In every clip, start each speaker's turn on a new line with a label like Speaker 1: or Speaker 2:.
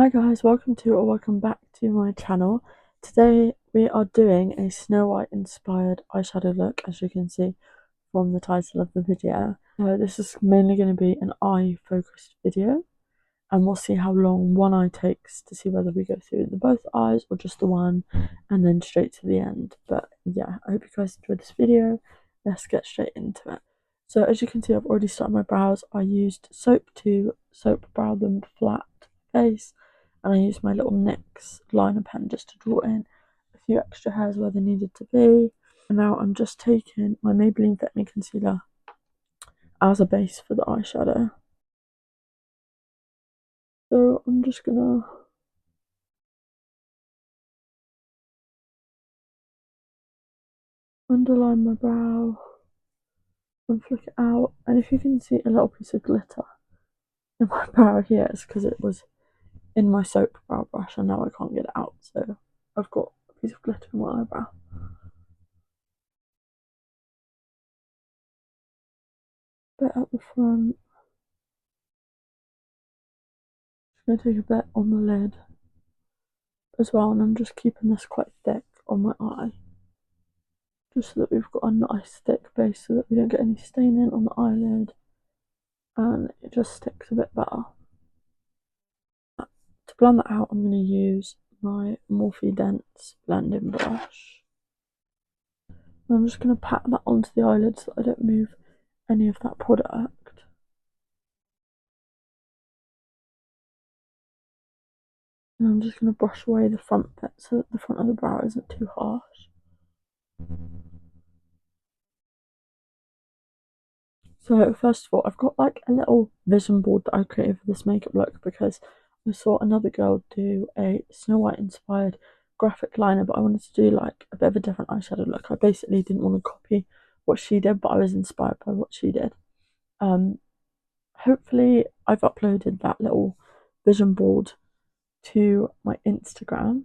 Speaker 1: Hi guys, welcome back to my channel. Today we are doing a Snow White inspired eyeshadow look, as you can see from the title of the video. This is mainly going to be an eye focused video, and we'll see how long one eye takes to see whether we go through both eyes or just the one and then straight to the end. But yeah, I hope you guys enjoyed this video. Let's get straight into it. So as you can see, I've already started my brows. I used soap to soap brow them flat face, and I used my little NYX liner pen just to draw in a few extra hairs where they needed to be. And now I'm just taking my Maybelline Fit Me Concealer as a base for the eyeshadow. So I'm just gonna underline my brow and flick it out. And if you can see a little piece of glitter in my brow here, it's because it was in my soap brow brush and now I can't get it out. So I've got a piece of glitter in my eyebrow. Bit at the front. Just gonna take a bit on the lid as well, and I'm just keeping this quite thick on my eye, just so that we've got a nice thick base so that we don't get any staining on the eyelid and it just sticks a bit better. To blend that out, I'm going to use my Morphe Dense blending brush. And I'm just going to pat that onto the eyelid so that I don't move any of that product. And I'm just going to brush away the front bit so that the front of the brow isn't too harsh. So first of all, I've got like a little vision board that I created for this makeup look because I saw another girl do a Snow White inspired graphic liner, but I wanted to do like a bit of a different eyeshadow look. I basically didn't want to copy what she did, but I was inspired by what she did. Hopefully I've uploaded that little vision board to my Instagram.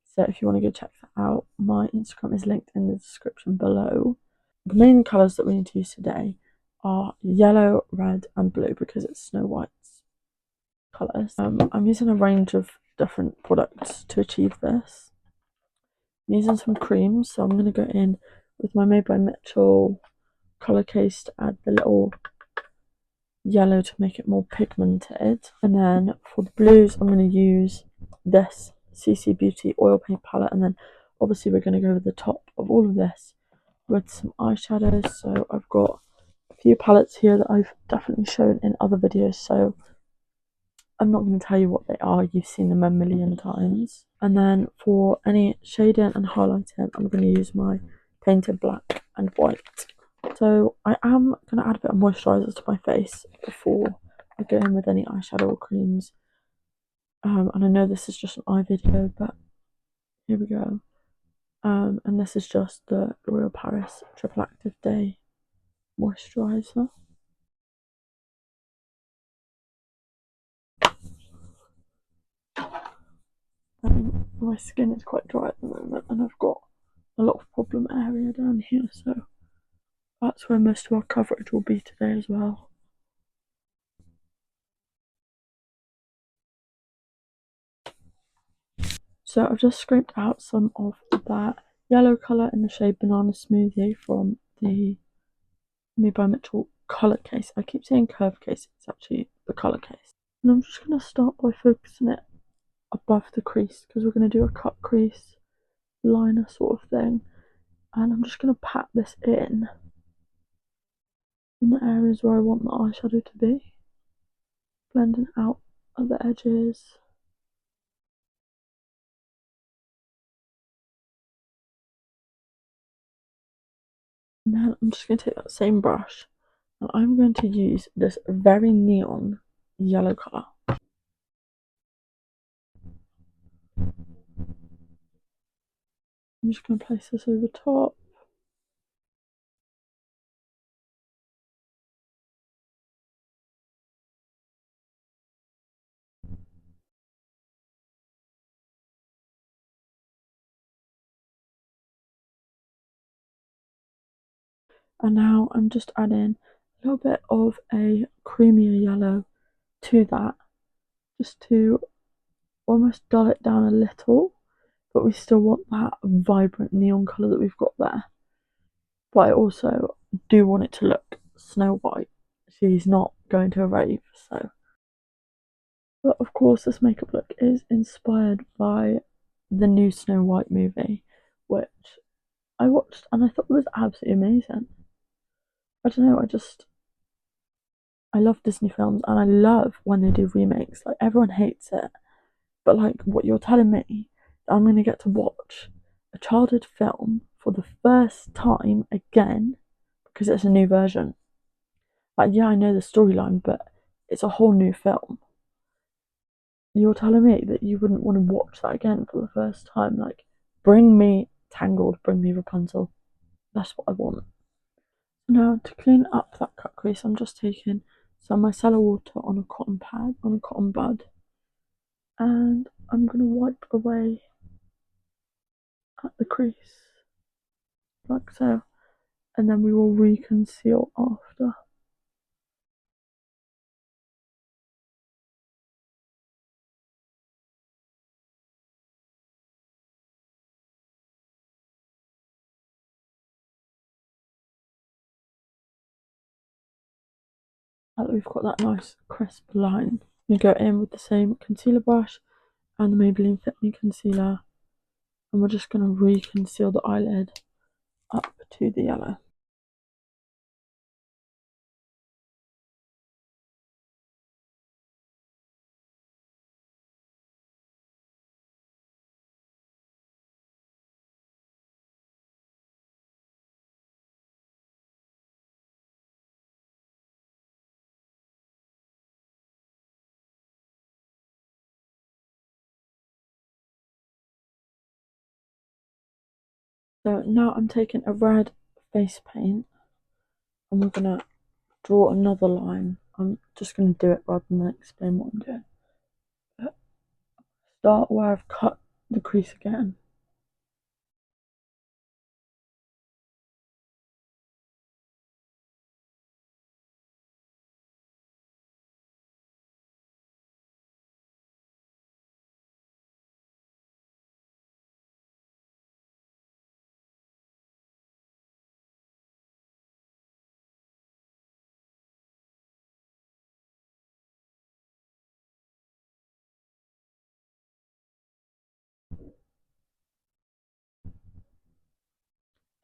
Speaker 1: So if you want to go check that out, my Instagram is linked in the description below. The main colours that we need to use today are yellow, red and blue because it's Snow White's colours. I'm using a range of different products to achieve this. I'm using some creams, so I'm going to go in with my Made by Mitchell colour case to add the little yellow to make it more pigmented. And then for the blues, I'm going to use this CC Beauty oil paint palette, and then obviously we're going to go over the top of all of this with some eyeshadows. So I've got a few palettes here that I've definitely shown in other videos, so I'm not going to tell you what they are, you've seen them a million times. And then for any shading and highlighting, I'm going to use my painted black and white. So I am going to add a bit of moisturiser to my face before I go in with any eyeshadow or creams. And I know this is just an eye video, but here we go. And this is just the L'Oreal Paris Triple Active Day Moisturiser. My skin is quite dry at the moment, and I've got a lot of problem area down here, so that's where most of our coverage will be today as well. So I've just scraped out some of that yellow colour in the shade Banana Smoothie from the Made by Mitchell colour case. I keep saying curve case, it's actually the colour case. And I'm just going to start by focusing it above the crease because we're going to do a cut crease liner sort of thing. And I'm just going to pat this in the areas where I want the eyeshadow to be, blending out at the edges. And then I'm just going to take that same brush and I'm going to use this very neon yellow colour. I'm just going to place this over top. And now I'm just adding a little bit of a creamier yellow to that, just to almost dull it down a little, but we still want that vibrant neon colour that we've got there. But I also do want it to look Snow White. She's not going to a rave, so. But of course, this makeup look is inspired by the new Snow White movie, which I watched and I thought it was absolutely amazing. I don't know, I love Disney films and I love when they do remakes. Like, everyone hates it, but like, what you're telling me, I'm going to get to watch a childhood film for the first time again because it's a new version. Like, yeah, I know the storyline, but it's a whole new film. You're telling me that you wouldn't want to watch that again for the first time? Like, bring me Tangled, bring me Rapunzel. That's what I want. Now, to clean up that cut crease, I'm just taking some micellar water on a cotton pad, on a cotton bud, and I'm going to wipe away at the crease, like so, and then we will reconceal after. Now that we've got that nice crisp line, we go in with the same concealer brush and the Maybelline Fit Me concealer, and we're just going to reconceal the eyelid up to the yellow. So now I'm taking a red face paint and we're going to draw another line. I'm just going to do it rather than explain what I'm doing. But start where I've cut the crease again.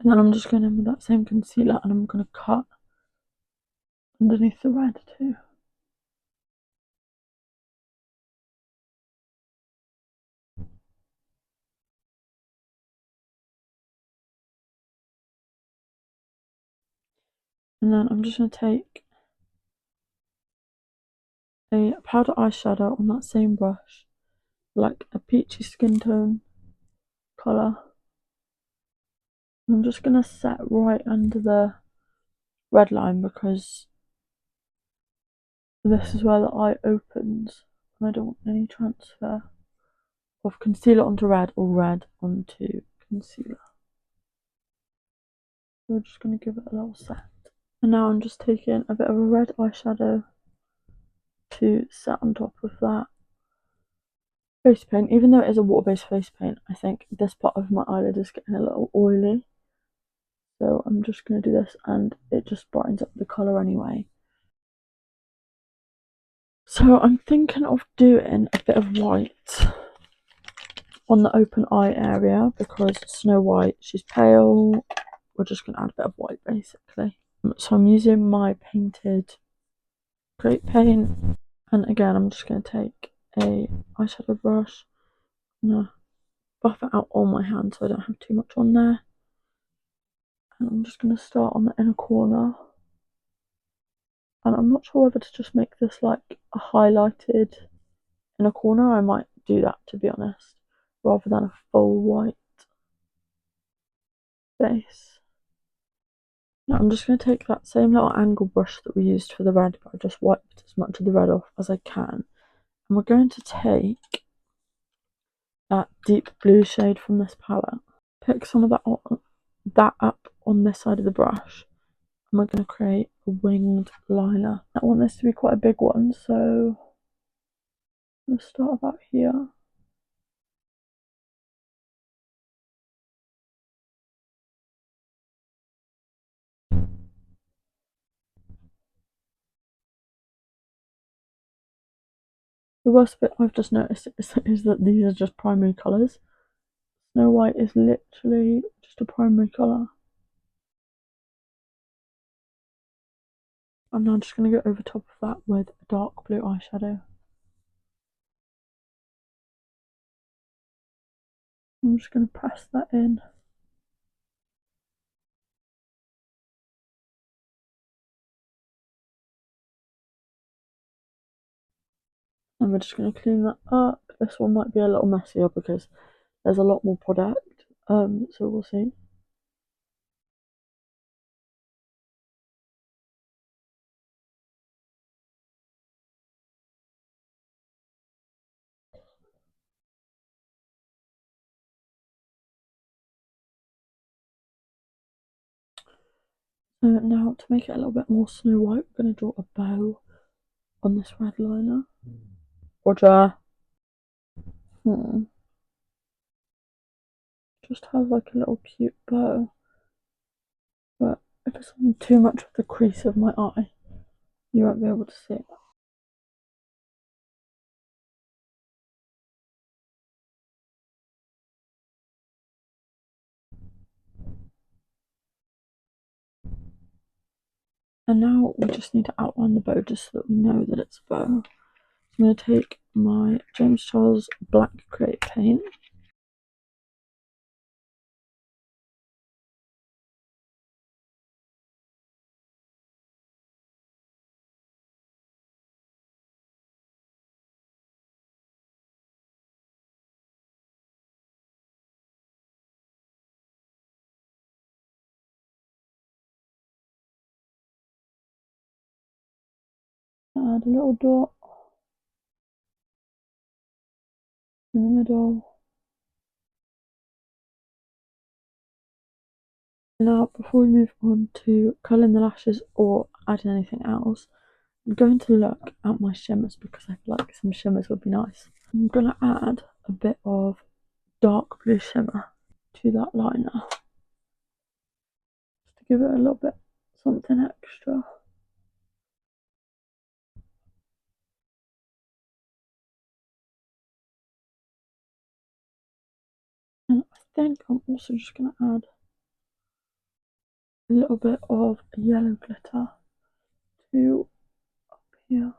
Speaker 1: And then I'm just going in with that same concealer and I'm going to cut underneath the red too. And then I'm just going to take a powder eyeshadow on that same brush, like a peachy skin tone colour. And I'm just going to set right under the red line because this is where the eye opens and I don't want any transfer of concealer onto red or red onto concealer. So we're just going to give it a little set. And now I'm just taking a bit of a red eyeshadow to set on top of that face paint. Even though it is a water-based face paint, I think this part of my eyelid is getting a little oily. So I'm just going to do this and it just brightens up the colour anyway. So I'm thinking of doing a bit of white on the open eye area because Snow White, she's pale. We're just going to add a bit of white basically. So I'm using my painted grape paint, and again I'm just going to take a eyeshadow brush and buff it out on my hand so I don't have too much on there. And I'm just going to start on the inner corner. And I'm not sure whether to just make this like a highlighted inner corner. I might do that, to be honest, rather than a full white base. Now I'm just going to take that same little angle brush that we used for the red, but I've just wiped as much of the red off as I can. And we're going to take that deep blue shade from this palette, pick some of that up on this side of the brush, and we're going to create a winged liner. I want this to be quite a big one, so I'm going to start about here. The worst bit I've just noticed is that these are just primary colours. Snow White is literally just a primary colour. I'm now just going to go over top of that with a dark blue eyeshadow. I'm just going to press that in. And we're just going to clean that up. This one might be a little messier because there's a lot more product, so we'll see. So now to make it a little bit more Snow White, we're going to draw a bow on this red liner. Roger. Just have like a little cute bow. But if it's on too much of the crease of my eye, you won't be able to see it. And now we just need to outline the bow just so that we know that it's a bow. I'm going to take my James Charles Black Create paint. Add a little dot in the middle. Now, before we move on to colouring the lashes or adding anything else, I'm going to look at my shimmers because I feel like some shimmers would be nice. I'm going to add a bit of dark blue shimmer to that liner just to give it a little bit something extra. And I think I'm also just going to add a little bit of yellow glitter to up here.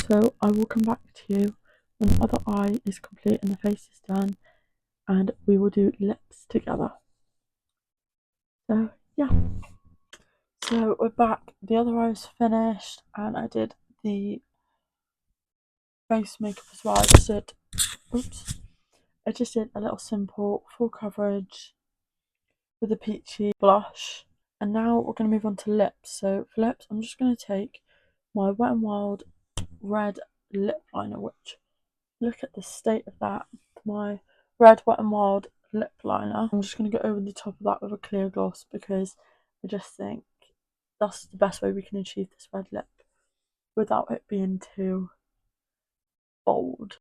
Speaker 1: So I will come back to you when the other eye is complete and the face is done, and we will do lips together. So yeah. So we're back. The other eye is finished, and I did the face makeup as well. I just did a little simple full coverage with a peachy blush. And now we're going to move on to lips. So for lips, I'm just going to take my Wet n Wild red lip liner, which, look at the state of that. My red Wet n Wild lip liner. I'm just going to go over the top of that with a clear gloss because I just think that's the best way we can achieve this red lip without it being too bold.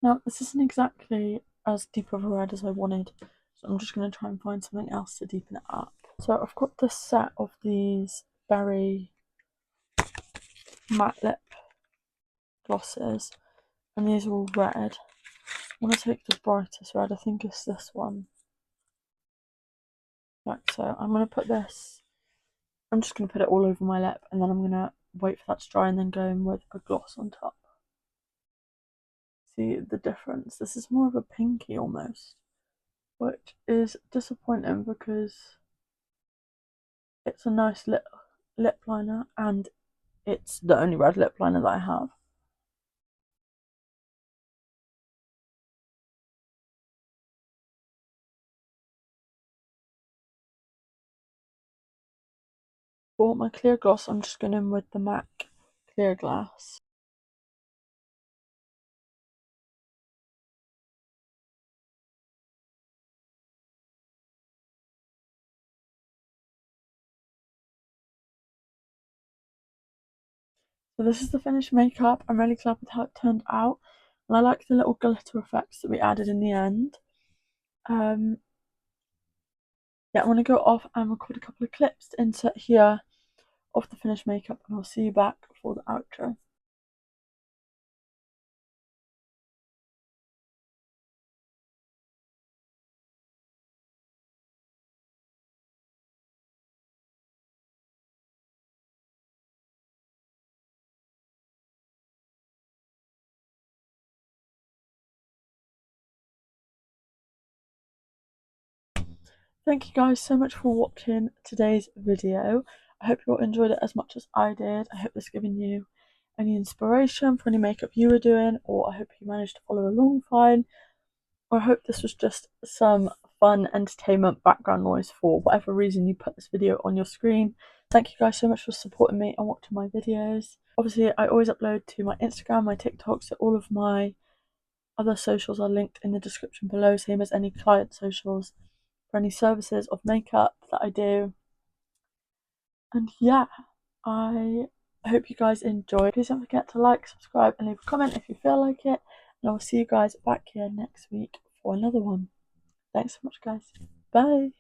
Speaker 1: Now, this isn't exactly as deep of a red as I wanted, so I'm just going to try and find something else to deepen it up. So I've got this set of these berry matte lip glosses, and these are all red. I want to take the brightest red, I think it's this one. Like so. I'm going to put this, I'm just going to put it all over my lip, and then I'm going to wait for that to dry and then go in with a gloss on top. See the difference? This is more of a pinky almost, which is disappointing because it's a nice lip liner and it's the only red lip liner that I have. For my clear gloss, I'm just going in with the MAC Clear Glass. So this is the finished makeup. I'm really glad with how it turned out. And I like the little glitter effects that we added in the end. Yeah, I'm going to go off and record a couple of clips to insert here of the finished makeup, and I'll see you back for the outro. Thank you guys so much for watching today's video. I hope you all enjoyed it as much as I did. I hope this has given you any inspiration for any makeup you were doing, or I hope you managed to follow along fine. Or I hope this was just some fun entertainment background noise for whatever reason you put this video on your screen. Thank you guys so much for supporting me and watching my videos. Obviously, I always upload to my Instagram, my TikTok, so all of my other socials are linked in the description below, same as any client socials for any services of makeup that I do. And yeah, I hope you guys enjoyed. Please don't forget to like, subscribe, and leave a comment if you feel like it. And I will see you guys back here next week for another one. Thanks so much, guys. Bye.